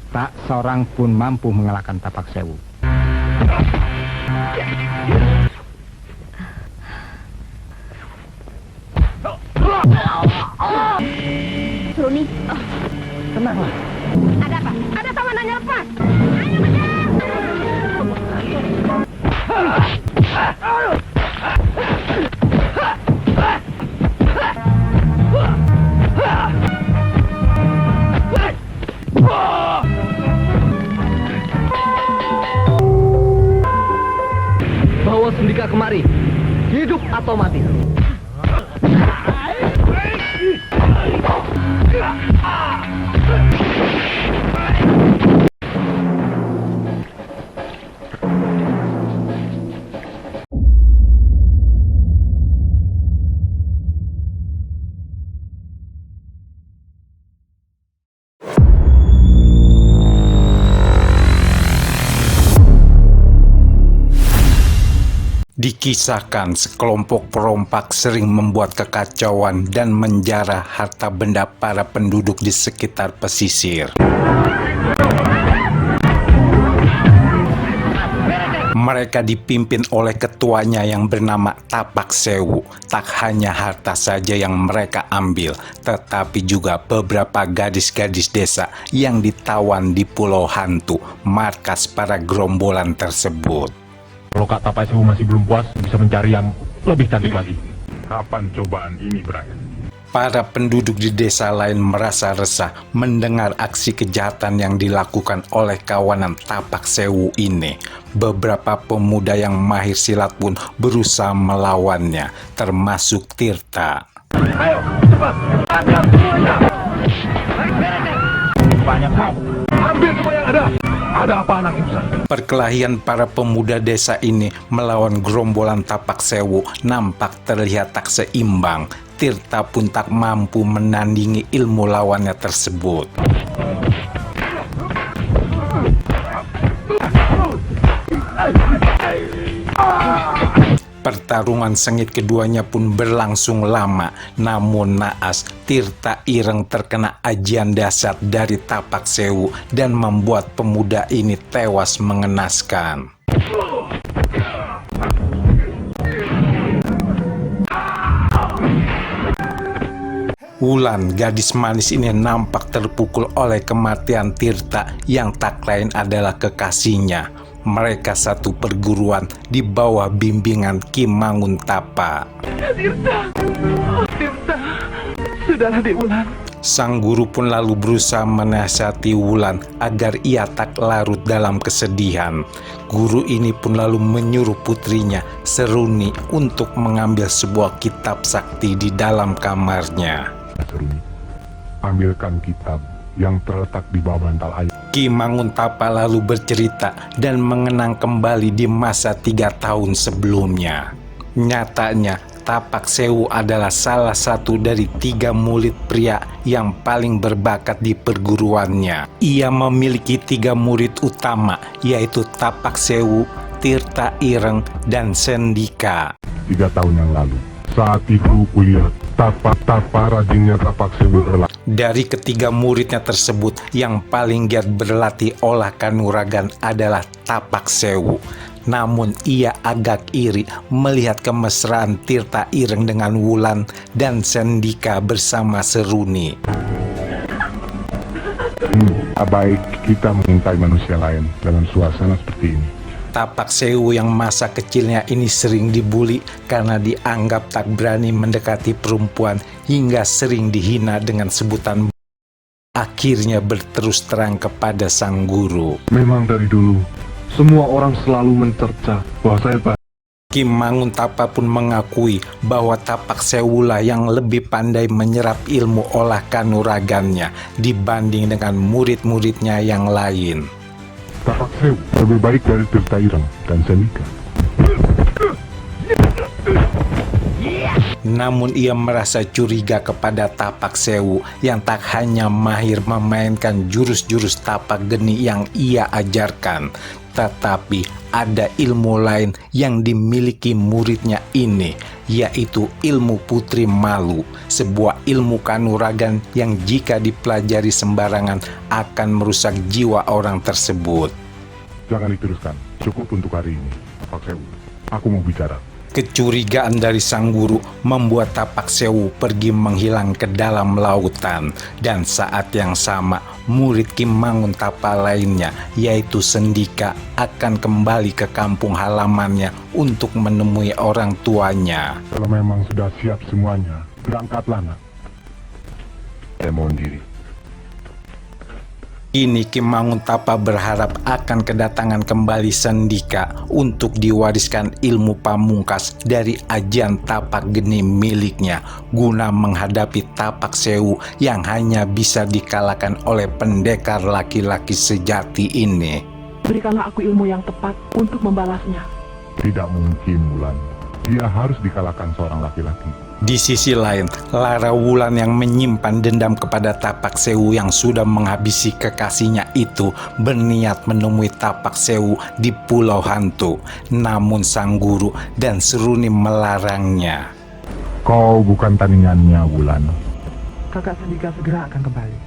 Tak seorang pun mampu mengalahkan Tapak Sewu. Roni, Tenanglah. ada apa? Ada tawanannya lepas. Ayo kejar! Bawa Sendika kemari, hidup atau mati. Dikisahkan sekelompok perompak sering membuat kekacauan dan menjarah harta benda para penduduk di sekitar pesisir. Mereka dipimpin oleh ketuanya yang bernama Tapak Sewu. Tak hanya harta saja yang mereka ambil, tetapi juga beberapa gadis-gadis desa yang ditawan di Pulau Hantu, markas para gerombolan tersebut. Kalau Kak Tapak Sewu masih belum puas, bisa mencari yang lebih cantik lagi. Kapan cobaan ini berakhir? Para penduduk di desa lain merasa resah mendengar aksi kejahatan yang dilakukan oleh kawanan Tapak Sewu ini. Beberapa pemuda yang mahir silat pun berusaha melawannya, termasuk Tirta. Ayo, cepat! Ambil semuanya! Banyak kamu. Ambil semua yang ada! Ada apa anak insan? Perkelahian para pemuda desa ini melawan gerombolan Tapak Sewu nampak terlihat tak seimbang. Tirta pun tak mampu menandingi ilmu lawannya tersebut. Pertarungan sengit keduanya pun berlangsung lama, namun naas Tirta Ireng terkena ajian dahsyat dari Tapak Sewu dan membuat pemuda ini tewas mengenaskan. Wulan, gadis manis ini nampak terpukul oleh kematian Tirta yang tak lain adalah kekasihnya. Mereka satu perguruan di bawah bimbingan Ki Manguntapa. Tirta, sudahlah Dek Wulan. Sang guru pun lalu berusaha menasihati Wulan agar ia tak larut dalam kesedihan. Guru ini pun lalu menyuruh putrinya, Seruni, untuk mengambil sebuah kitab sakti di dalam kamarnya. Seruni, ambilkan kitab yang terletak di bawah bantal ayah. Ki Manguntapa lalu bercerita dan mengenang kembali di masa 3 tahun sebelumnya. Nyatanya, Tapak Sewu adalah salah satu dari 3 murid pria yang paling berbakat di perguruannya. Ia memiliki 3 murid utama, yaitu Tapak Sewu, Tirta Ireng, dan Sendika. 3 tahun yang lalu, saat itu kulihat tapa rajinnya Tapak Sewu berlatih. Dari ketiga muridnya tersebut, yang paling giat berlatih olah kanuragan adalah Tapak Sewu. Namun ia agak iri melihat kemesraan Tirta Ireng dengan Wulan dan Sendika bersama Seruni. Baik kita mengintai manusia lain dalam suasana seperti ini. Tapak Sewu yang masa kecilnya ini sering dibuli karena dianggap tak berani mendekati perempuan hingga sering dihina dengan sebutan. Akhirnya berterus terang kepada sang guru. Memang dari dulu, semua orang selalu mencerca bahwa saya Ki Manguntapa pun mengakui bahwa Tapak Sewulah yang lebih pandai menyerap ilmu olah kanuragannya dibanding dengan murid-muridnya yang lain. Tapak Sewu lebih baik dari Tirta Ireng dan Sendika. Namun ia merasa curiga kepada Tapak Sewu yang tak hanya mahir memainkan jurus-jurus tapak geni yang ia ajarkan, Tetapi ada ilmu lain yang dimiliki muridnya ini, yaitu ilmu Putri Malu, sebuah ilmu kanuragan yang jika dipelajari sembarangan akan merusak jiwa orang tersebut. Jangan diteruskan. Cukup untuk hari ini. Tapak Sewu, aku mau bicara. Kecurigaan dari sang guru membuat Tapak Sewu pergi menghilang ke dalam lautan. Dan saat yang sama, murid Ki Manguntapa lainnya, yaitu Sendika, akan kembali ke kampung halamannya untuk menemui orang tuanya. Kalau memang sudah siap semuanya, berangkatlah nak. Saya mohon diri. Kini Ki Manguntapa berharap akan kedatangan kembali Sendika untuk diwariskan ilmu pamungkas dari ajian tapak geni miliknya guna menghadapi Tapak Sewu yang hanya bisa dikalahkan oleh pendekar laki-laki sejati ini. Berikanlah aku ilmu yang tepat untuk membalasnya. Tidak mungkin, Wulan. Dia harus dikalahkan seorang laki-laki. Di sisi lain, Lara Wulan yang menyimpan dendam kepada Tapak Sewu yang sudah menghabisi kekasihnya itu berniat menemui Tapak Sewu di Pulau Hantu. Namun sang guru dan Seruni melarangnya. Kau bukan tandingannya, Wulan. Kakak Sendika segera akan kembali.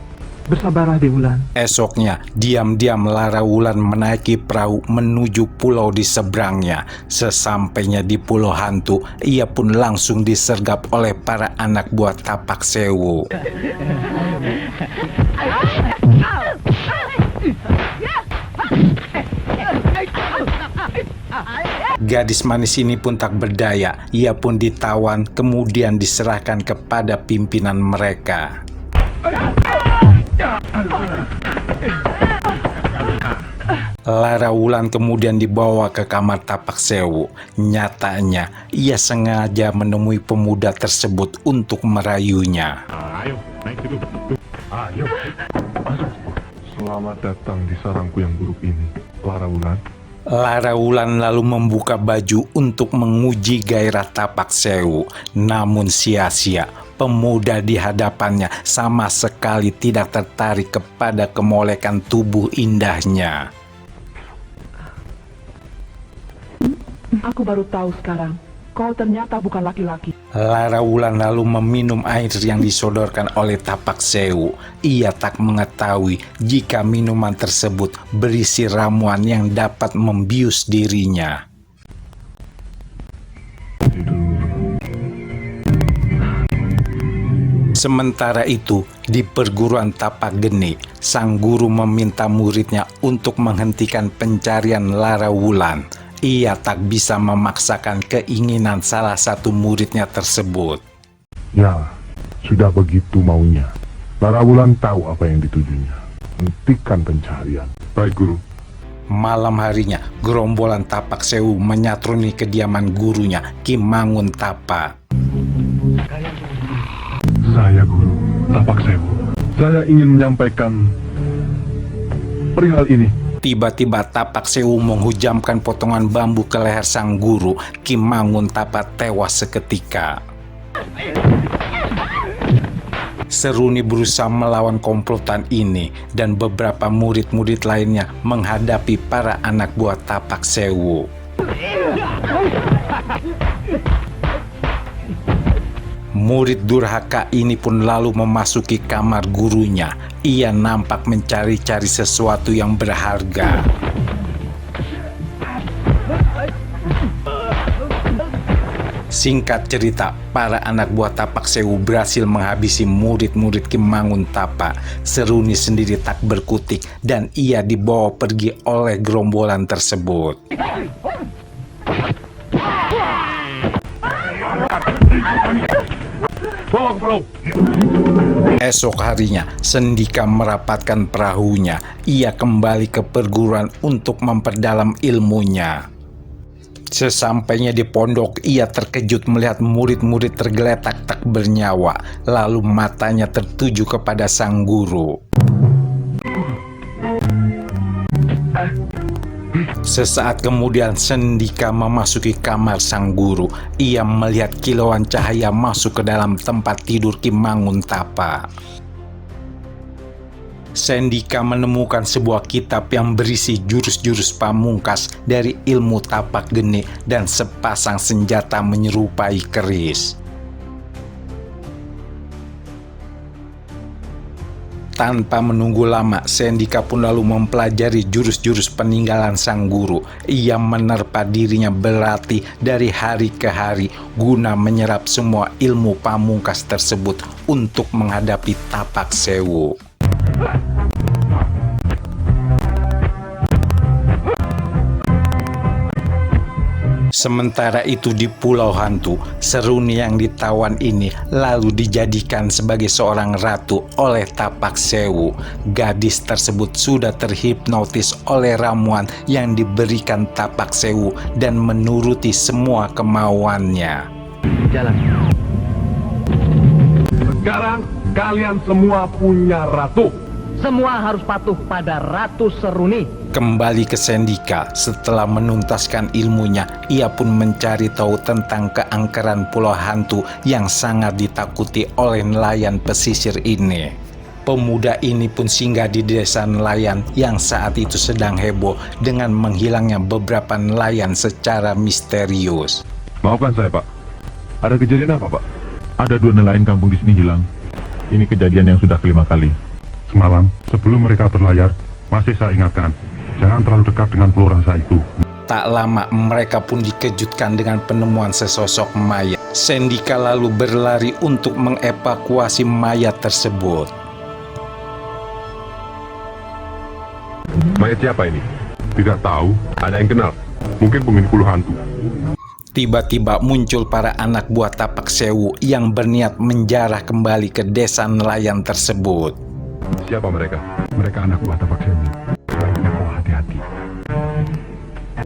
Bersabarlah, Wulan. Esoknya, diam-diam Lara Wulan menaiki perahu menuju pulau di seberangnya. Sesampainya di Pulau Hantu, ia pun langsung disergap oleh para anak buah Tapak Sewu. Gadis manis ini pun tak berdaya, ia pun ditawan kemudian diserahkan kepada pimpinan mereka. Lara Wulan kemudian dibawa ke kamar Tapak Sewu. Nyatanya, ia sengaja menemui pemuda tersebut untuk merayunya. Ayo, naik situ. Ayo, masuk. Selamat datang di sarangku yang buruk ini, Lara Wulan. Lara Wulan lalu membuka baju untuk menguji gairah Tapak Sewu. Namun sia-sia. Pemuda di hadapannya sama sekali tidak tertarik kepada kemolekan tubuh indahnya. Aku baru tahu sekarang, kau ternyata bukan laki-laki. Lara Wulan lalu meminum air yang disodorkan oleh Tapak Sewu. Ia tak mengetahui jika minuman tersebut berisi ramuan yang dapat membius dirinya. Sementara itu, di perguruan Tapak Geni, sang guru meminta muridnya untuk menghentikan pencarian Lara Wulan. Ia tak bisa memaksakan keinginan salah satu muridnya tersebut. Ya, sudah begitu maunya. Lara Wulan tahu apa yang ditujunya. Hentikan pencarian. Baik, Guru. Malam harinya, gerombolan Tapak Sewu menyatroni kediaman gurunya, Ki Manguntapa. Saya Guru Tapak Sewu. Saya ingin menyampaikan perihal ini. Tiba-tiba Tapak Sewu menghujamkan potongan bambu ke leher sang guru. Ki Manguntapa tewas seketika. Seruni berusaha melawan komplotan ini dan beberapa murid-murid lainnya menghadapi para anak buah Tapak Sewu. Murid durhaka ini pun lalu memasuki kamar gurunya. Ia nampak mencari-cari sesuatu yang berharga. Singkat cerita, para anak buah Tapak Sewu berhasil menghabisi murid-murid Ki Manguntapa. Seruni sendiri tak berkutik dan ia dibawa pergi oleh gerombolan tersebut. Esok harinya, Sendika merapatkan perahunya. Ia kembali ke perguruan untuk memperdalam ilmunya. Sesampainya di pondok, ia terkejut melihat murid-murid tergeletak tak bernyawa. Lalu matanya tertuju kepada sang guru. Sesaat kemudian Sendika memasuki kamar sang guru. Ia melihat kilauan cahaya masuk ke dalam tempat tidur Ki Manguntapa. Sendika menemukan sebuah kitab yang berisi jurus-jurus pamungkas dari ilmu tapak geni dan sepasang senjata menyerupai keris. Tanpa menunggu lama, Sendika pun lalu mempelajari jurus-jurus peninggalan sang guru. Ia menerpa dirinya berlatih dari hari ke hari guna menyerap semua ilmu pamungkas tersebut untuk menghadapi Tapak Sewu. Sementara itu di Pulau Hantu, Seruni yang ditawan ini lalu dijadikan sebagai seorang ratu oleh Tapak Sewu. Gadis tersebut sudah terhipnotis oleh ramuan yang diberikan Tapak Sewu dan menuruti semua kemauannya. Jalan. Sekarang kalian semua punya ratu. Semua harus patuh pada Ratu Seruni. Kembali ke Sendika, setelah menuntaskan ilmunya, ia pun mencari tahu tentang keangkeran Pulau Hantu yang sangat ditakuti oleh nelayan pesisir ini. Pemuda ini pun singgah di desa nelayan yang saat itu sedang heboh dengan menghilangnya beberapa nelayan secara misterius. Maafkan saya, Pak. Ada kejadian apa, Pak? Ada 2 nelayan kampung di sini hilang. Ini kejadian yang sudah kelima kali. Semalam, sebelum mereka berlayar, masih saya ingatkan, jangan terlalu dekat dengan pulau raksasa itu. Tak lama mereka pun dikejutkan dengan penemuan sesosok mayat. Sendika lalu berlari untuk mengevakuasi mayat tersebut. Mayat siapa ini? Tidak tahu, Ada yang kenal? mungkin penghuni Pulau Hantu. Tiba-tiba muncul para anak buah Tapak Sewu yang berniat menjarah kembali ke desa nelayan tersebut. Siapa mereka? Mereka anak buah Tapak Sewu. Sebaiknya kau hati-hati.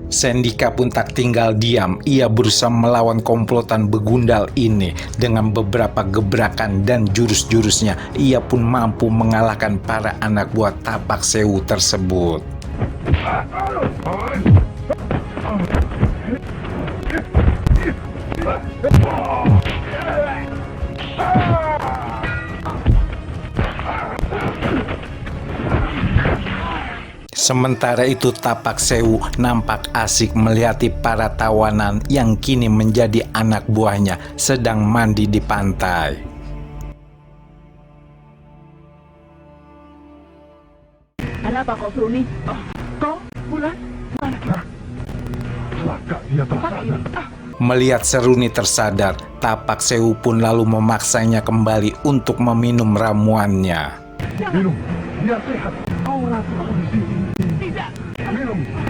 Sendika pun tak tinggal diam. Ia berusaha melawan komplotan begundal ini. Dengan beberapa gebrakan dan jurus-jurusnya, ia pun mampu mengalahkan para anak buah Tapak Sewu tersebut. Sementara itu Tapak Sewu nampak asik melihati para tawanan yang kini menjadi anak buahnya sedang mandi di pantai. Ada apa kau, Seruni? Kau, Bulan? Celaka, dia tersadar. Melihat Seruni tersadar, Tapak Sewu pun lalu memaksanya kembali untuk meminum ramuannya. Minum, biar sehat. Kau ratu aku di sini. Tidak.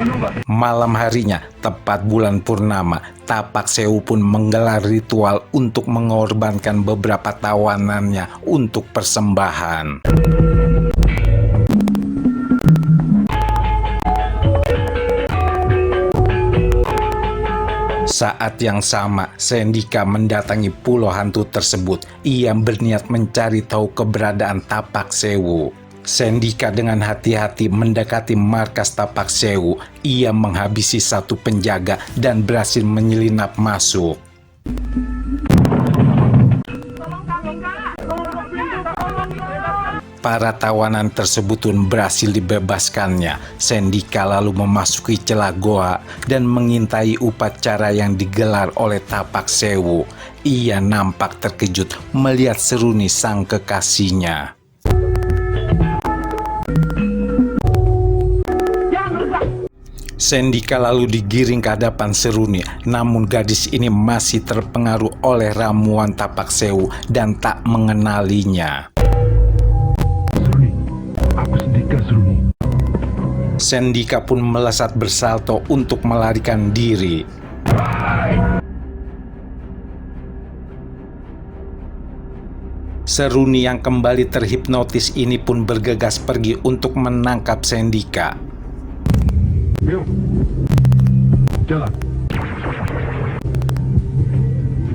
Minumlah. Malam harinya, tepat bulan purnama, Tapak Sewu pun menggelar ritual untuk mengorbankan beberapa tawanannya untuk persembahan. Saat yang sama, Sendika mendatangi Pulau Hantu tersebut. Ia berniat mencari tahu keberadaan Tapak Sewu. Sendika dengan hati-hati mendekati markas Tapak Sewu. Ia menghabisi satu penjaga dan berhasil menyelinap masuk. Para tawanan tersebut pun berhasil dibebaskannya. Sendika lalu memasuki celah goa dan mengintai upacara yang digelar oleh Tapak Sewu. Ia nampak terkejut melihat Seruni sang kekasihnya. Sendika lalu digiring ke hadapan Seruni, namun gadis ini masih terpengaruh oleh ramuan Tapak Sewu dan tak mengenalinya. Aku Sendika, Seruni. Sendika pun melesat bersalto untuk melarikan diri. Seruni yang kembali terhipnotis ini pun bergegas pergi untuk menangkap Sendika. Yuk, jalan.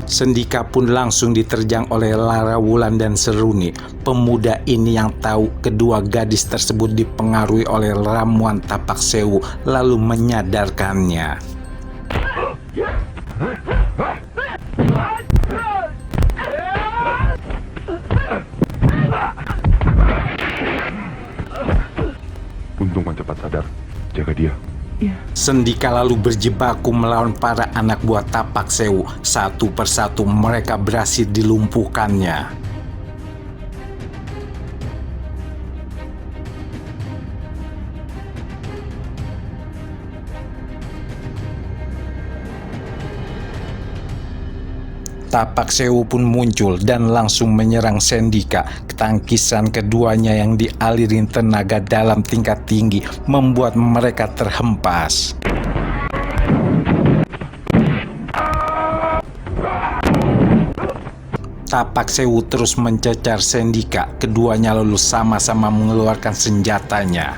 Sendika pun langsung diterjang oleh Lara Wulan dan Seruni. Pemuda ini yang tahu kedua gadis tersebut dipengaruhi oleh ramuan Tapak Sewu lalu menyadarkannya. Untung Wan cepat sadar. Jaga dia. Iya. Sendika lalu berjibaku melawan para anak buah Tapak Sewu. Satu persatu mereka berhasil dilumpuhkannya. Tapak Sewu pun muncul dan langsung menyerang Sendika. Ketangkisan keduanya yang dialirin tenaga dalam tingkat tinggi membuat mereka terhempas. Tapak Sewu terus mencecar Sendika. Keduanya lalu sama-sama mengeluarkan senjatanya.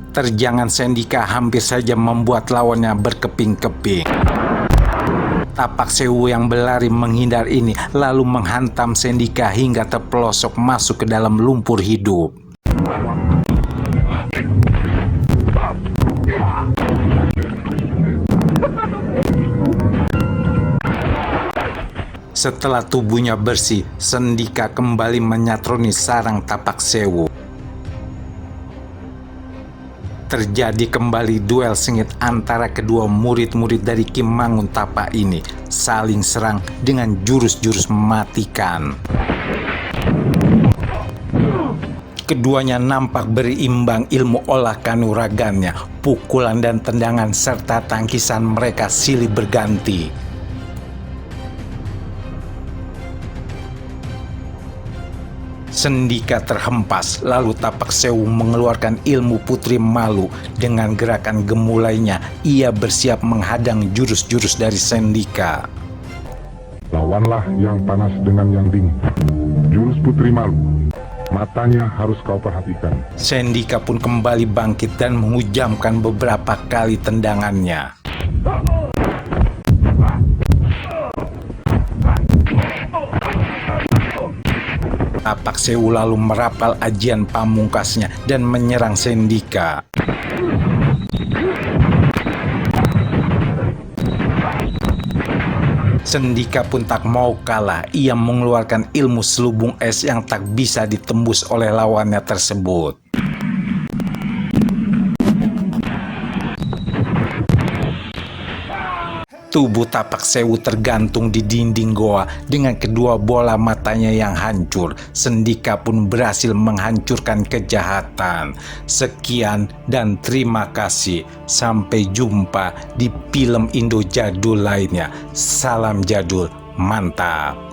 Terjangan Sendika hampir saja membuat lawannya berkeping-keping. Tapak Sewu yang berlari menghindar ini lalu menghantam Sendika hingga terpelosok masuk ke dalam lumpur hidup. Setelah tubuhnya bersih, Sendika kembali menyatroni sarang Tapak Sewu. Terjadi kembali duel sengit antara kedua murid-murid dari Ki Mangun Tapa ini, saling serang dengan jurus-jurus mematikan. Keduanya nampak berimbang ilmu olah kanuragannya, pukulan dan tendangan serta tangkisan mereka silih berganti. Sendika terhempas, lalu Tapak Sewu mengeluarkan ilmu Putri Malu. Dengan gerakan gemulainya, ia bersiap menghadang jurus-jurus dari Sendika. Lawanlah yang panas dengan yang dingin. Jurus Putri Malu. Matanya harus kau perhatikan. Sendika pun kembali bangkit dan menghujamkan beberapa kali tendangannya. Tapak Sewu lalu merapal ajian pamungkasnya dan menyerang Sendika. Sendika pun tak mau kalah. Ia mengeluarkan ilmu selubung es yang tak bisa ditembus oleh lawannya tersebut. Tubuh Tapak Sewu tergantung di dinding goa dengan kedua bola matanya yang hancur. Sendika pun berhasil menghancurkan kejahatan. Sekian dan terima kasih. Sampai jumpa di film Indo jadul lainnya. Salam jadul, mantap.